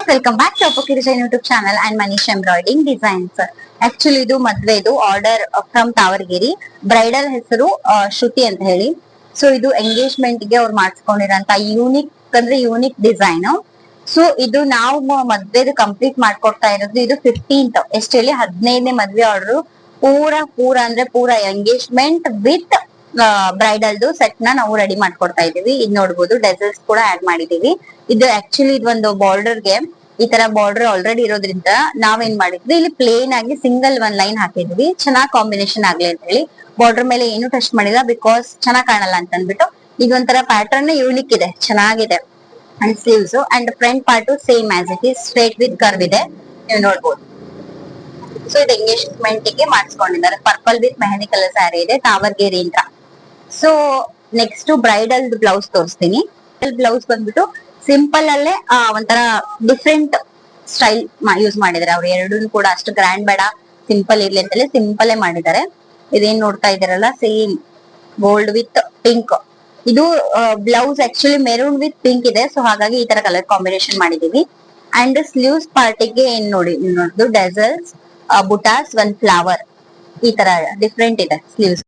Welcome back to ಅಪೋಕಿ design YouTube channel and Manish embroidering designs. Actually ಇದು ಮದ್ವೆದು order from Tavargiri. Bridal ಹೆಸರು ಶ್ರುತಿ ಅಂತ ಹೇಳಿ. ಸೊ ಇದು ಎಂಗೇಜ್ಮೆಂಟ್ ಗೆ ಅವ್ರು ಮಾಡಿಸ್ಕೊಂಡಿರೋಂತ ಯೂನಿಕ್ ಡಿಸೈನ್. ಸೊ ಇದು ನಾವು ಮದ್ವೆದು ಕಂಪ್ಲೀಟ್ ಮಾಡ್ಕೊಡ್ತಾ ಇರೋದು ಇದು 15th ಎಷ್ಟು ಹೇಳಿ 15ನೇ ಮದ್ವೆ ಆರ್ಡರ್. ಪೂರಾ ಎಂಗೇಜ್ಮೆಂಟ್ ವಿತ್ ಬ್ರೈಡಲ್ದು ಸೆಟ್ ನಾವು ರೆಡಿ ಮಾಡ್ಕೊಡ್ತಾ ಇದೀವಿ. ಇದು ನೋಡಬಹುದು ಡೆಸಲ್ಸ್ ಕೂಡ ಆಡ್ ಮಾಡಿದೀವಿ. ಇದು ಆಕ್ಚುಲಿ ಇದೊಂದು ಬಾರ್ಡರ್ಗೆ ಈ ತರ ಬಾರ್ಡರ್ ಆಲ್ರೆಡಿ ಇರೋದ್ರಿಂದ ನಾವೇನ್ ಮಾಡಿದ್ವಿ, ಇಲ್ಲಿ ಪ್ಲೇನ್ ಆಗಿ ಸಿಂಗಲ್ ಒಂದ್ ಲೈನ್ ಹಾಕಿದ್ವಿ, ಚೆನ್ನಾಗ್ ಕಾಂಬಿನೇಷನ್ ಆಗ್ಲಿ ಅಂತ ಹೇಳಿ. ಬಾರ್ಡರ್ ಮೇಲೆ ಏನು ಟಚ್ ಮಾಡಿಲ್ಲ, ಬಿಕಾಸ್ ಚೆನ್ನಾಗ್ ಕಾಣಲ್ಲ ಅಂತ ಅಂದ್ಬಿಟ್ಟು. ಇದೊಂಥರ ಪ್ಯಾಟರ್ನ್ ಯೂನಿಕ್ ಇದೆ, ಚೆನ್ನಾಗಿದೆ. And sleeves and front part same as it is straight with curve ಇದೆ, ನೀವು ನೋಡ್ಬೋದು. ಸೊ ಇದು ಎಂಗೇಜ್ಮೆಂಟ್ ಗೆ ಮಾಡಿಸ್ಕೊಂಡಿದ್ದಾರೆ. Purple with mehendi colour saree ಇದೆ, ತಾವರ್ಗೇರಿ ಅಂತ. ಸೊ ನೆಕ್ಸ್ಟ್ ಬ್ರೈಡಲ್ ಬ್ಲೌಸ್ ತೋರಿಸ್ತೀನಿ. ಬ್ಲೌಸ್ ಬಂದ್ಬಿಟ್ಟು ಸಿಂಪಲ್ ಅಲ್ಲೇ ಒಂಥರ ಡಿಫ್ರೆಂಟ್ ಸ್ಟೈಲ್ ಯೂಸ್ ಮಾಡಿದ್ದಾರೆ. ಅವ್ರು ಎರಡೂ ಕೂಡ ಅಷ್ಟು ಗ್ರ್ಯಾಂಡ್ ಬೇಡ, ಸಿಂಪಲ್ ಇರ್ಲಿ ಅಂತಲೇ ಸಿಂಪಲ್ ಮಾಡಿದ್ದಾರೆ. ಇದೇನ್ ನೋಡ್ತಾ ಇದಾರಲ್ಲ, ಸೇಮ್ ಗೋಲ್ಡ್ ವಿತ್ ಪಿಂಕ್. ಇದು blouse actually maroon with pink ಇದೆ, ಸೊ ಹಾಗಾಗಿ ಈ ತರ ಕಲರ್ ಕಾಂಬಿನೇಷನ್ ಮಾಡಿದೀವಿ. ಅಂಡ್ ಸ್ಲೀವ್ಸ್ ಪಾರ್ಟಿಗೆ ಏನ್ ನೋಡುದು ಡೆಸಲ್ಸ್, ಬುಟಾಸ್, ಒಂದ್ ಫ್ಲವರ್, ಈ ತರ ಡಿಫ್ರೆಂಟ್ ಇದೆ ಸ್ಲೀವ್ಸ್.